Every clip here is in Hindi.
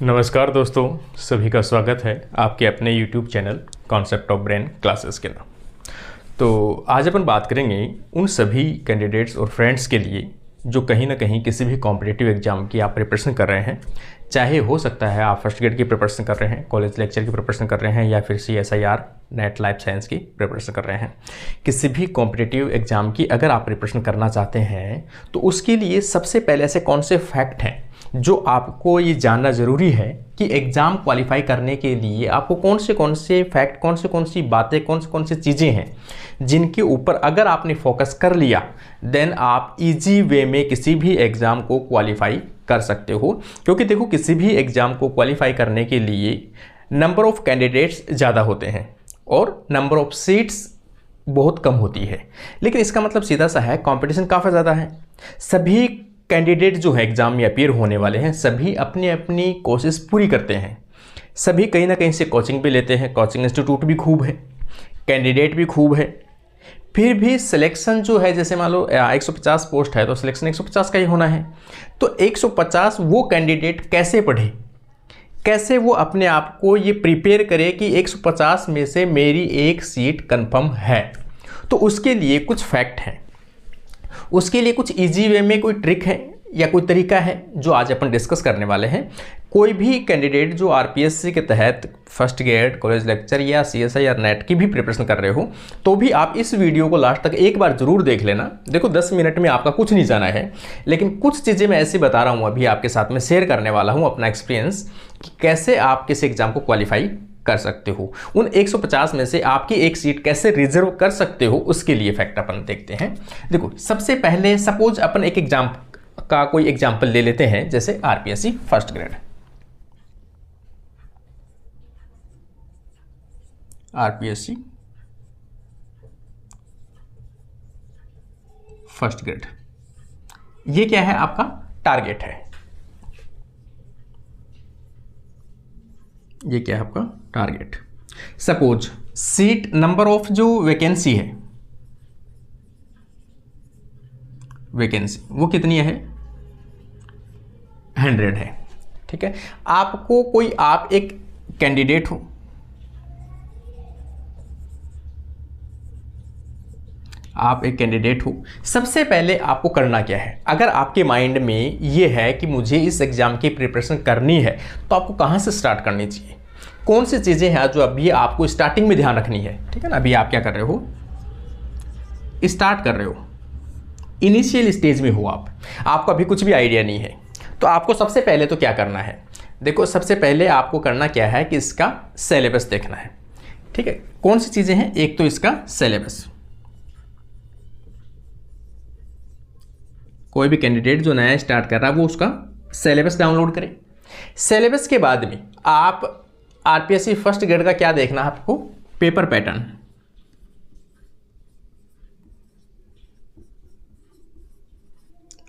नमस्कार दोस्तों, सभी का स्वागत है आपके अपने YouTube channel concept of brain classes के नाम। तो आज अपन बात करेंगे उन सभी कैंडिडेट्स और फ्रेंड्स के लिए जो कहीं ना कहीं किसी भी कॉम्पिटिटिव एग्जाम की आप प्रिपरेशन कर रहे हैं। चाहे हो सकता है आप फर्स्ट ग्रेड की प्रिपरेशन कर रहे हैं, कॉलेज लेक्चर की प्रिपरेशन कर रहे हैं, या फिर CSIR नेट लाइफ साइंस की प्रिपरेशन कर रहे हैं। किसी भी कॉम्पिटिटिव एग्जाम की अगर आप प्रिपरेशन करना चाहते हैं तो उसके लिए सबसे पहले ऐसे कौन से फैक्ट हैं जो आपको ये जानना ज़रूरी है कि एग्ज़ाम क्वालिफाई करने के लिए आपको कौन से फैक्ट, कौन सी बातें, कौन सी चीज़ें हैं जिनके ऊपर अगर आपने फोकस कर लिया देन आप इजी वे में किसी भी एग्ज़ाम को क्वालिफाई कर सकते हो। क्योंकि देखो, किसी भी एग्ज़ाम को क्वालिफाई करने के लिए नंबर ऑफ़ कैंडिडेट्स ज़्यादा होते हैं और नंबर ऑफ़ सीट्स बहुत कम होती है। लेकिन इसका मतलब सीधा सा है, कंपटीशन काफ़ी ज़्यादा है। सभी कैंडिडेट जो है एग्ज़ाम में अपीयर होने वाले हैं, सभी अपनी अपनी कोशिश पूरी करते हैं। सभी कहीं ना कहीं से कोचिंग भी लेते हैं, कोचिंग इंस्टीट्यूट भी खूब है, कैंडिडेट भी खूब है। फिर भी सिलेक्शन जो है, जैसे मान लो 150 पोस्ट है तो सिलेक्शन 150 का ही होना है। तो 150 वो कैंडिडेट कैसे पढ़े, कैसे वो अपने आप को ये प्रिपेयर करे कि 150 में से मेरी एक सीट कंफर्म है। तो उसके लिए कुछ फैक्ट हैं, उसके लिए कुछ इजी वे में कोई ट्रिक है या कोई तरीका है जो आज अपन डिस्कस करने वाले हैं। कोई भी कैंडिडेट जो RPSC के तहत फर्स्ट ग्रेड, कॉलेज लेक्चर या CSIR नेट की भी प्रिपरेशन कर रहे हो तो भी आप इस वीडियो को लास्ट तक एक बार ज़रूर देख लेना। देखो, 10 मिनट में आपका कुछ नहीं जाना है, लेकिन कुछ चीज़ें मैं ऐसे बता रहा हूँ, अभी आपके साथ में शेयर करने वाला हूँ अपना एक्सपीरियंस कि कैसे आप किसी एग्ज़ाम को क्वालिफाई कर सकते हो। उन 150 में से आपकी एक सीट कैसे रिजर्व कर सकते हो, उसके लिए फैक्ट अपन देखते हैं। देखो, सबसे पहले सपोज अपन एक एग्जाम का कोई एग्जाम्पल ले लेते हैं, जैसे RPSC first grade. RPSC first grade, ये क्या है? आपका टारगेट है। ये क्या है? आपका target. Suppose seat number of जो वैकेंसी है, वैकेंसी वो कितनी है? 100 है। ठीक है। आपको कोई, आप एक कैंडिडेट हो, आप एक कैंडिडेट हो। सबसे पहले आपको करना क्या है? अगर आपके माइंड में ये है कि मुझे इस एग्जाम की प्रिपरेशन करनी है तो आपको कहाँ से स्टार्ट करनी चाहिए? कौन सी चीज़ें हैं जो अभी आपको स्टार्टिंग में ध्यान रखनी है? ठीक है ना। अभी आप क्या कर रहे हो? स्टार्ट कर रहे हो, इनिशियल स्टेज में हो आपको अभी कुछ भी आइडिया नहीं है। तो आपको सबसे पहले तो क्या करना है? देखो, सबसे पहले आपको करना क्या है कि इसका सिलेबस देखना है। ठीक है। कौन सी चीज़ें हैं? एक तो इसका सिलेबस। कोई भी कैंडिडेट जो नया स्टार्ट कर रहा है वो उसका सिलेबस डाउनलोड करे। सिलेबस के बाद में आप RPSC फर्स्ट ग्रेड का क्या देखना है आपको? Paper pattern.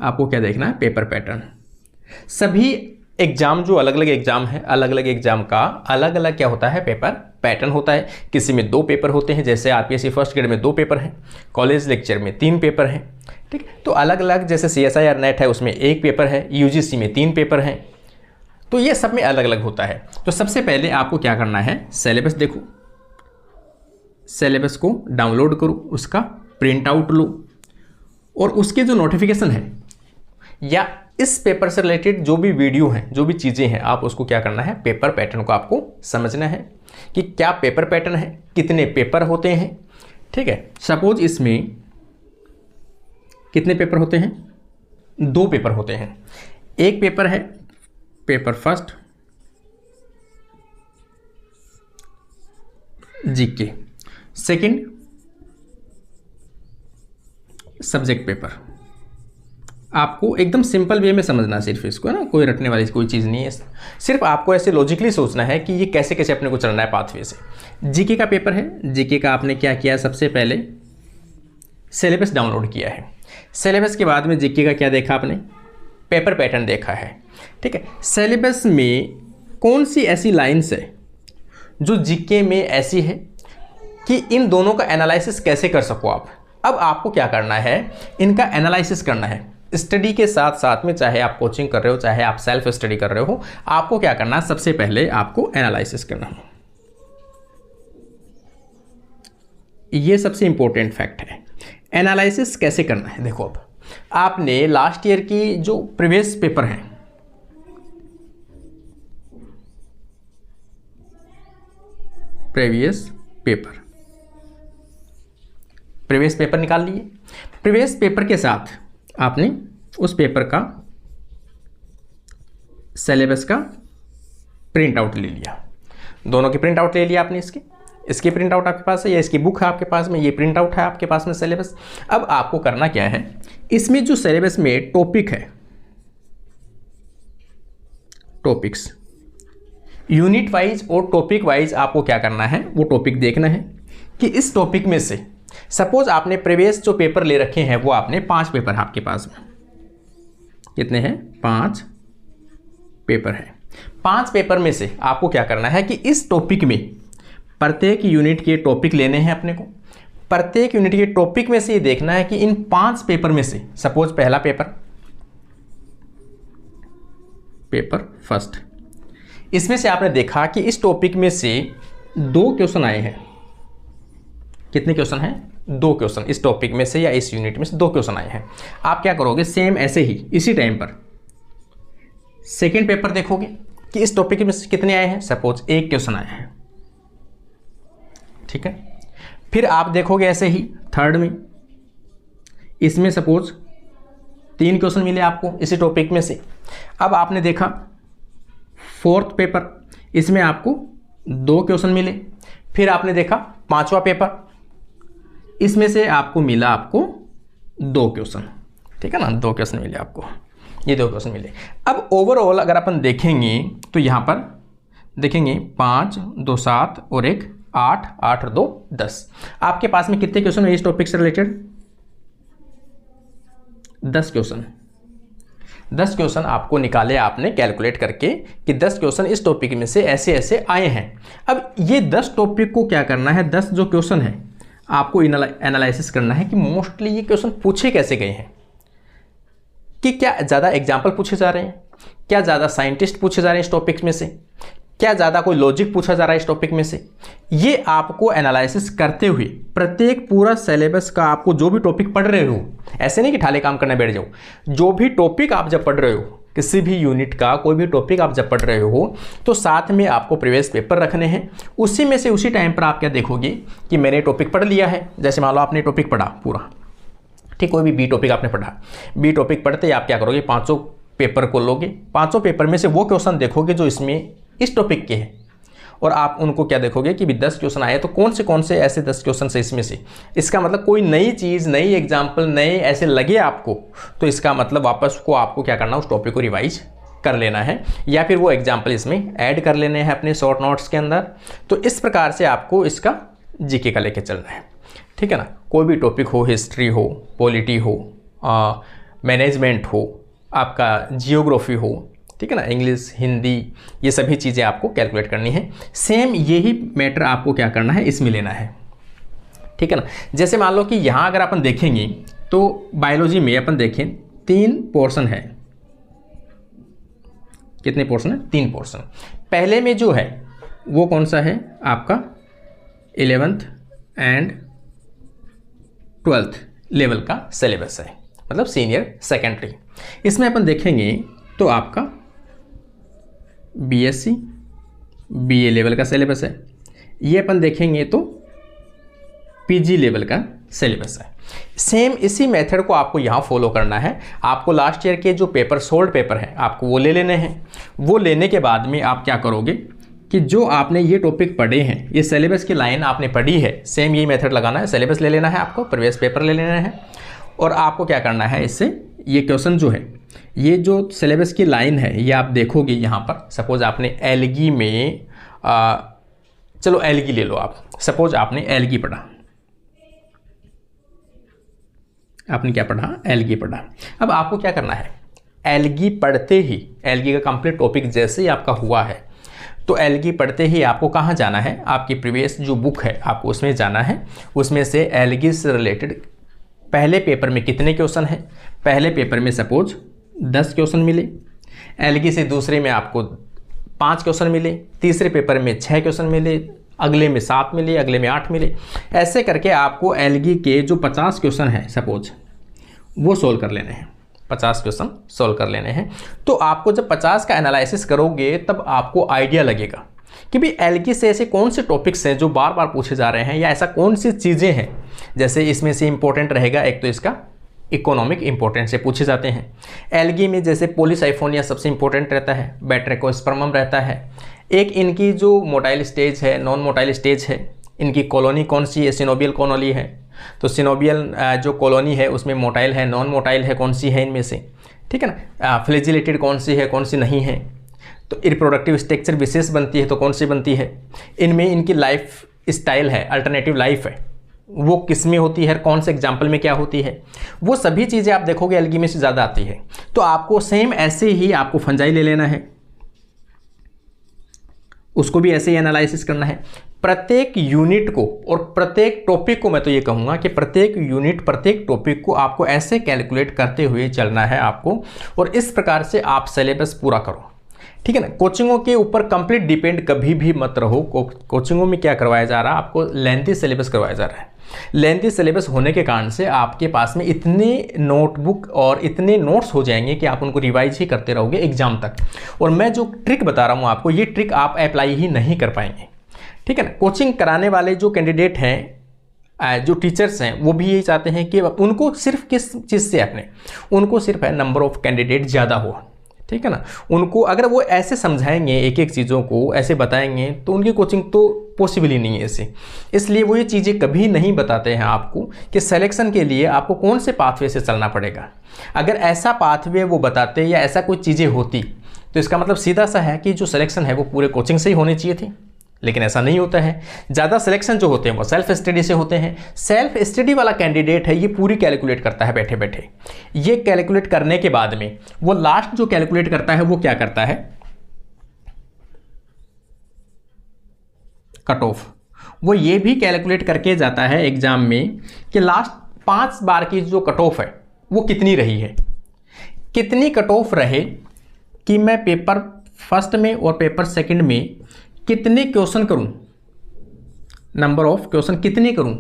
आपको क्या देखना है? Paper pattern. सभी एग्जाम जो अलग अलग एग्जाम है, अलग अलग एग्जाम का अलग अलग क्या होता है? पेपर पैटर्न होता है। किसी में 2 पेपर होते हैं, जैसे RPSC फर्स्ट ग्रेड में 2 पेपर हैं, कॉलेज लेक्चर में 3 पेपर हैं। ठीक। तो अलग अलग, जैसे CSIR नेट है उसमें 1 पेपर है, UGC में 3 पेपर हैं। तो ये सब में अलग अलग होता है। तो सबसे पहले आपको क्या करना है? सिलेबस देखो, सिलेबस को डाउनलोड करो, उसका प्रिंट आउट लो, और उसके जो नोटिफिकेशन है या इस पेपर से रिलेटेड जो भी वीडियो हैं, जो भी चीज़ें हैं, आप उसको क्या करना है? पेपर पैटर्न को आपको समझना है कि क्या पेपर पैटर्न है, कितने पेपर होते हैं। ठीक है। सपोज इसमें कितने पेपर होते हैं? 2 पेपर होते हैं। एक पेपर है paper first, GK। Second subject paper. आपको एकदम सिंपल वे में समझना है सिर्फ इसको, है ना। कोई रटने वाली कोई चीज़ नहीं है, सिर्फ आपको ऐसे लॉजिकली सोचना है कि ये कैसे कैसे अपने को चलना है पाथवे से। GK का पेपर है। GK का आपने क्या किया? सबसे पहले सिलेबस डाउनलोड किया है। सिलेबस के बाद में GK का क्या देखा आपने? पेपर पैटर्न देखा है। ठीक है। सिलेबस में कौन सी ऐसी लाइन्स है जो GK में ऐसी है कि इन दोनों का एनालिसिस कैसे कर सको आप? अब आपको क्या करना है? इनका एनालिसिस करना है। स्टडी के साथ साथ में, चाहे आप कोचिंग कर रहे हो चाहे आप सेल्फ स्टडी कर रहे हो, आपको क्या करना है, सबसे पहले आपको एनालिसिस करना है। ये सबसे इंपॉर्टेंट फैक्ट है। एनालिसिस कैसे करना है, देखो अब आपने लास्ट ईयर की जो प्रीवियस पेपर हैं, प्रीवियस पेपर निकाल लिए। प्रीवियस पेपर के साथ आपने उस पेपर का सिलेबस का प्रिंट आउट ले लिया, दोनों की प्रिंट आउट ले लिया आपने। इसकी प्रिंट आउट आपके पास है या इसकी बुक है आपके पास में, ये प्रिंट आउट है आपके पास में सिलेबस। अब आपको करना क्या है, इसमें जो सिलेबस में टॉपिक है, टॉपिक्स यूनिट वाइज और टॉपिक वाइज आपको क्या करना है, वो टॉपिक देखना है कि इस टॉपिक में से सपोज आपने प्रीवियस जो पेपर ले रखे हैं वो आपने 5 पेपर है आपके पास में, कितने हैं, 5 पेपर हैं। 5 पेपर में से आपको क्या करना है कि इस टॉपिक में प्रत्येक यूनिट के टॉपिक लेने हैं अपने को। प्रत्येक यूनिट के टॉपिक में से ये देखना है कि इन 5 पेपर में से सपोज पहला पेपर फर्स्ट, इसमें से आपने देखा कि इस टॉपिक में से 2 क्वेश्चन आए हैं। कितने क्वेश्चन हैं, 2 क्वेश्चन इस टॉपिक में से या इस यूनिट में से 2 क्वेश्चन आए हैं। आप क्या करोगे, सेम ऐसे ही इसी टाइम पर सेकेंड पेपर देखोगे कि इस टॉपिक में से कितने आए हैं, सपोज 1 क्वेश्चन आए हैं, ठीक है। फिर आप देखोगे ऐसे ही थर्ड में, इसमें सपोज 3 क्वेश्चन मिले आपको इसी टॉपिक में से। अब आपने देखा फोर्थ पेपर, इसमें आपको 2 क्वेश्चन मिले। फिर आपने देखा 5वां पेपर, इसमें से आपको मिला आपको 2 क्वेश्चन, ठीक है ना, 2 क्वेश्चन मिले आपको, ये 2 क्वेश्चन मिले। अब ओवरऑल अगर अपन देखेंगे तो यहाँ पर देखेंगे 5, 2, 7 और 1 8, 8 और 2 10। आपके पास में कितने क्वेश्चन है इस टॉपिक से रिलेटेड, 10 क्वेश्चन। 10 क्वेश्चन आपको निकाले आपने कैलकुलेट करके कि 10 क्वेश्चन इस टॉपिक में से ऐसे ऐसे आए हैं। अब ये 10 टॉपिक को क्या करना है, 10 जो क्वेश्चन है आपको एनालिसिस करना है कि मोस्टली ये क्वेश्चन पूछे कैसे गए हैं, कि क्या ज़्यादा एग्जाम्पल पूछे जा रहे हैं, क्या ज़्यादा साइंटिस्ट पूछे जा रहे हैं इस टॉपिक में से, क्या ज़्यादा कोई लॉजिक पूछा जा रहा है इस टॉपिक में से। ये आपको एनालिसिस करते हुए प्रत्येक पूरा सिलेबस का आपको जो भी टॉपिक पढ़ रहे हो, ऐसे नहीं कि ठाले काम करने बैठ जाओ, जो भी टॉपिक आप जब पढ़ रहे हो, किसी भी यूनिट का कोई भी टॉपिक आप जब पढ़ रहे हो तो साथ में आपको प्रीवियस पेपर रखने हैं। उसी में से उसी टाइम पर आप क्या देखोगे कि मैंने टॉपिक पढ़ लिया है, जैसे मान लो आपने टॉपिक पढ़ा पूरा, ठीक, कोई भी बी टॉपिक आपने पढ़ा, बी टॉपिक पढ़ते ही आप क्या करोगे, 5 पेपर को लोगे, 5 पेपर में से वो क्वेश्चन देखोगे जो इसमें इस टॉपिक के हैं, और आप उनको क्या देखोगे कि भी 10 क्वेश्चन आए तो कौन से ऐसे 10 क्वेश्चन से इसमें से, इसका मतलब कोई नई चीज़, नई एग्जाम्पल, नए ऐसे लगे आपको, तो इसका मतलब वापस को आपको क्या करना, उस टॉपिक को रिवाइज कर लेना है, या फिर वो एग्जाम्पल इसमें ऐड कर लेने हैं अपने शॉर्ट नोट्स के अंदर। तो इस प्रकार से आपको इसका जीके का लेके चलना है, ठीक है ना। कोई भी टॉपिक हो, हिस्ट्री हो, पॉलिटी हो, मैनेजमेंट हो, आपका जियोग्राफी हो, ठीक है ना, इंग्लिश, हिंदी, ये सभी चीज़ें आपको कैलकुलेट करनी है। सेम यही मैटर आपको क्या करना है, इसमें लेना है, ठीक है ना। जैसे मान लो कि यहाँ अगर अपन देखेंगे तो बायोलॉजी में अपन देखें 3 पोर्शन है, कितने पोर्शन है, 3 पोर्शन। पहले में जो है वो कौन सा है आपका 11th एंड 12th लेवल का सिलेबस है, मतलब सीनियर सेकेंडरी। इसमें अपन देखेंगे तो आपका बीएससी, बीए लेवल का सिलेबस है। ये अपन देखेंगे तो पीजी लेवल का सिलेबस है। सेम इसी मेथड को आपको यहाँ फॉलो करना है। आपको लास्ट ईयर के जो पेपर, सोल्ड पेपर हैं, आपको वो ले लेने हैं। वो लेने के बाद में आप क्या करोगे कि जो आपने ये टॉपिक पढ़े हैं, ये सिलेबस की लाइन आपने पढ़ी है, सेम यही मेथड लगाना है। सिलेबस ले लेना है आपको, प्रीवियस पेपर ले लेना है, और आपको क्या करना है, इससे ये क्वेश्चन जो है, ये जो सिलेबस की लाइन है, ये आप देखोगे यहाँ पर। सपोज आपने एल्गी में चलो एल्गी ले लो आप, सपोज आपने एल्गी पढ़ा, आपने क्या पढ़ा, एल्गी पढ़ा। अब आपको क्या करना है, एल्गी पढ़ते ही, एल्गी का कंप्लीट टॉपिक जैसे ही आपका हुआ है, तो एल्गी पढ़ते ही आपको कहाँ जाना है, आपकी प्रीवियस जो बुक है आपको उसमें जाना है। उसमें से एल्गी से रिलेटेड पहले पेपर में कितने क्वेश्चन हैं, पहले पेपर में सपोज 10 क्वेश्चन मिले, एलगी से दूसरे में आपको 5 क्वेश्चन मिले, तीसरे पेपर में 6 क्वेश्चन मिले, अगले में 7 मिले, अगले में 8 मिले। ऐसे करके आपको एलगी के जो 50 क्वेश्चन हैं सपोज वो सोल्व कर लेने हैं, 50 क्वेश्चन सोल्व कर लेने हैं। तो आपको जब 50 का एनालिसिस करोगे तब आपको आइडिया लगेगा कि भाई एलगी से ऐसे कौन से टॉपिक्स हैं जो बार बार पूछे जा रहे हैं, या ऐसा कौन सी चीज़ें हैं। जैसे इसमें से इंपॉर्टेंट रहेगा, एक तो इसका इकोनॉमिक इंपॉर्टेंस से पूछे जाते हैं। एलगी में जैसे पॉलीसाइफोनिया सबसे इंपॉर्टेंट रहता है, बैट्रेकोस्पर्मम रहता है। एक इनकी जो मोटाइल स्टेज है, नॉन मोटाइल स्टेज है, इनकी कॉलोनी कौन सी है, सिनोबियल कॉलोनी है। तो सिनोबियल जो कॉलोनी है उसमें मोटाइल है, नॉन मोटाइल है, कौन सी है इनमें से, ठीक है ना। फ्लैजिलेटेड कौन सी है, कौन सी नहीं है। तो रिप्रोडक्टिव स्ट्रक्चर विशेष बनती है तो कौन सी बनती है। इनमें इनकी लाइफ स्टाइल है, अल्टरनेटिव लाइफ है, वो किस में होती है, कौन से एग्जाम्पल में क्या होती है, वो सभी चीज़ें आप देखोगे एलगी में से ज़्यादा आती है। तो आपको सेम ऐसे ही आपको फंजाई ले लेना है, उसको भी ऐसे ही एनालिसिस करना है। प्रत्येक यूनिट को और प्रत्येक टॉपिक को, मैं तो ये कहूँगा कि प्रत्येक यूनिट प्रत्येक टॉपिक को आपको ऐसे कैलकुलेट करते हुए चलना है आपको, और इस प्रकार से आप सिलेबस पूरा करो, ठीक है ना। कोचिंगों के ऊपर कंप्लीट डिपेंड कभी भी मत रहो। कोचिंगों में क्या करवाया जा रहा है, आपको लेंथी सिलेबस करवाया जा रहा है। लेंथी सिलेबस होने के कारण से आपके पास में इतने नोटबुक और इतने नोट्स हो जाएंगे कि आप उनको रिवाइज ही करते रहोगे एग्जाम तक। और मैं जो ट्रिक बता रहा हूँ आपको, ये ट्रिक आप अप्लाई ही नहीं कर पाएंगे, ठीक है ना। कोचिंग कराने वाले जो कैंडिडेट हैं, जो टीचर्स हैं, वो भी यही चाहते हैं कि उनको सिर्फ किस चीज़ से अपने, उनको सिर्फ है नंबर ऑफ कैंडिडेट ज़्यादा हो, ठीक है ना। उनको अगर वो ऐसे समझाएंगे, एक एक चीज़ों को ऐसे बताएंगे, तो उनकी कोचिंग तो पॉसिबल ही नहीं है ऐसे। इसलिए वो ये चीज़ें कभी नहीं बताते हैं आपको कि सिलेक्शन के लिए आपको कौन से पाथवे से चलना पड़ेगा। अगर ऐसा पाथवे वो बताते या ऐसा कोई चीज़ें होती तो इसका मतलब सीधा सा है कि जो सिलेक्शन है वो पूरे कोचिंग से ही होनी चाहिए थी, लेकिन ऐसा नहीं होता है। ज़्यादा सिलेक्शन जो होते हैं वो सेल्फ स्टडी से होते हैं। सेल्फ स्टडी वाला कैंडिडेट है, ये पूरी कैलकुलेट करता है बैठे बैठे। ये कैलकुलेट करने के बाद में वो लास्ट जो कैलकुलेट करता है वो क्या करता है, कट ऑफ। वो ये भी कैलकुलेट करके जाता है एग्जाम में कि लास्ट 5 बार की जो कट ऑफ है वो कितनी रही है, कितनी कट ऑफ रहे कि मैं पेपर फर्स्ट में और पेपर सेकंड में कितने क्वेश्चन करूं, नंबर ऑफ क्वेश्चन कितने करूं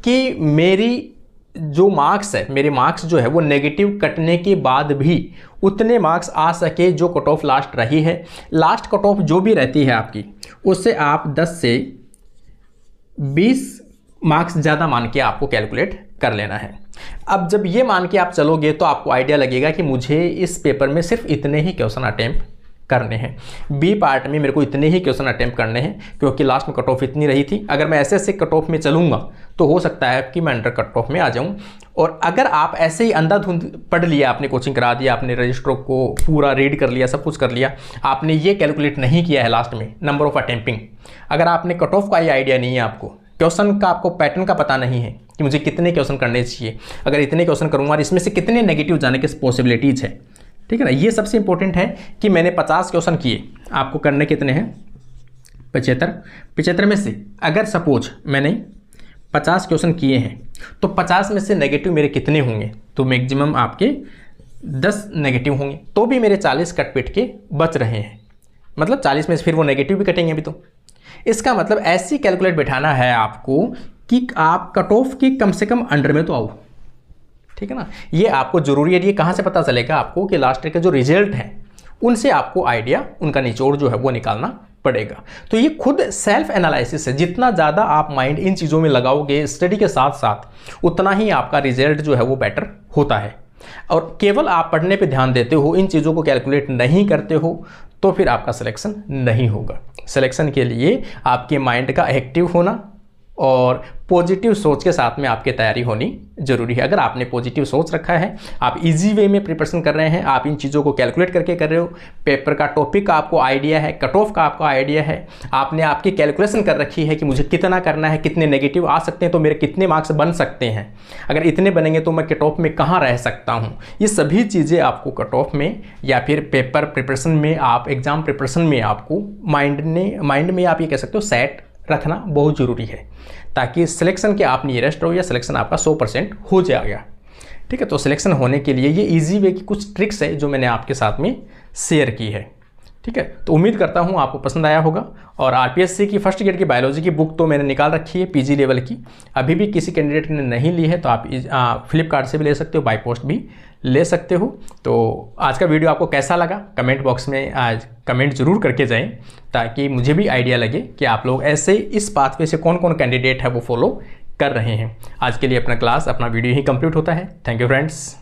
कि मेरी जो मार्क्स है, मेरे मार्क्स जो है वो नेगेटिव कटने के बाद भी उतने मार्क्स आ सके जो कट ऑफ लास्ट रही है। लास्ट कट ऑफ जो भी रहती है आपकी, उससे आप 10 से 20 मार्क्स ज़्यादा मान के आपको कैलकुलेट कर लेना है। अब जब ये मान के आप चलोगे तो आपको आइडिया लगेगा कि मुझे इस पेपर में सिर्फ इतने ही क्वेश्चन अटेम्प्ट करने हैं। बी पार्ट में मेरे को इतने ही क्वेश्चन अटेम्प्ट करने हैं, क्योंकि लास्ट में कट ऑफ इतनी रही थी। अगर मैं ऐसे ऐसे कट ऑफ में चलूँगा तो हो सकता है कि मैं अंडर कट ऑफ में आ जाऊँ। और अगर आप ऐसे ही अंधाधुंध पढ़ लिया, आपने कोचिंग करा दिया, आपने रजिस्टर को पूरा रीड कर लिया, सब कुछ कर लिया, आपने ये कैलकुलेट नहीं किया है लास्ट में नंबर ऑफ अटेम्प्टिंग, अगर आपने कट ऑफ का ये आइडिया नहीं है, आपको क्वेश्चन का, आपको पैटर्न का पता नहीं है कि मुझे कितने क्वेश्चन करने चाहिए, अगर इतने क्वेश्चन करूँगा और इसमें से कितने नेगेटिव जाने की पॉसिबिलिटीज़ है, ठीक है ना। ये सबसे इंपॉर्टेंट है कि मैंने 50 क्वेश्चन किए, आपको करने कितने हैं 75 में से अगर सपोज मैंने 50 क्वेश्चन किए हैं तो 50 में से नेगेटिव मेरे कितने होंगे, तो मैक्सिमम आपके 10 नेगेटिव होंगे, तो भी मेरे 40 कट पिट के बच रहे हैं। मतलब 40 में से फिर वो नेगेटिव भी कटेंगे अभी। तो इसका मतलब ऐसी कैलकुलेट बिठाना है आपको कि आप कट ऑफ की कम से कम अंडर में तो आओ, ठीक है ना। ये आपको जरूरी है। ये कहाँ से पता चलेगा आपको कि लास्ट ईयर के जो रिजल्ट हैं उनसे आपको आइडिया, उनका निचोड़ जो है वो निकालना पड़ेगा। तो ये खुद सेल्फ एनालिसिस है। जितना ज़्यादा आप माइंड इन चीज़ों में लगाओगे स्टडी के साथ साथ, उतना ही आपका रिजल्ट जो है वो बेटर होता है। और केवल आप पढ़ने पे ध्यान देते हो, इन चीज़ों को कैलकुलेट नहीं करते हो, तो फिर आपका सिलेक्शन नहीं होगा। सिलेक्शन के लिए आपके माइंड का एक्टिव होना और पॉजिटिव सोच के साथ में आपकी तैयारी होनी जरूरी है। अगर आपने पॉजिटिव सोच रखा है, आप इजी वे में प्रिपरेशन कर रहे हैं, आप इन चीज़ों को कैलकुलेट करके कर रहे हो, पेपर का टॉपिक का आपको आइडिया है, कट ऑफ का आपको आइडिया है, आपने आपकी कैलकुलेशन कर रखी है कि मुझे कितना करना है, कितने नेगेटिव आ सकते हैं तो मेरे कितने मार्क्स बन सकते हैं, अगर इतने बनेंगे तो मैं कट ऑफ में कहाँ रह सकता हूँ। ये सभी चीज़ें आपको कट ऑफ में या फिर पेपर प्रिपरेशन में, आप एग्जाम प्रिपरेशन में आपको माइंड में आप ये कह सकते हो सेट रखना बहुत ज़रूरी है, ताकि सिलेक्शन के आप नियरेस्ट रहो या सिलेक्शन आपका 100% हो जाएगा। ठीक है। तो सिलेक्शन होने के लिए ये ईजी वे की कुछ ट्रिक्स है जो मैंने आपके साथ में शेयर की है, ठीक है। तो उम्मीद करता हूँ आपको पसंद आया होगा। और आरपीएससी की फर्स्ट ईयर की बायोलॉजी की बुक तो मैंने निकाल रखी है पीजी लेवल की, अभी भी किसी कैंडिडेट ने नहीं ली है तो आप फ्लिपकार्ट से भी ले सकते हो, बाई पोस्ट भी ले सकते हो। तो आज का वीडियो आपको कैसा लगा कमेंट बॉक्स में आज कमेंट जरूर करके जाएं, ताकि मुझे भी आइडिया लगे कि आप लोग ऐसे इस पाथवे से कौन कौन कैंडिडेट है वो फॉलो कर रहे हैं। आज के लिए अपना वीडियो ही कंप्लीट होता है। Thank you friends.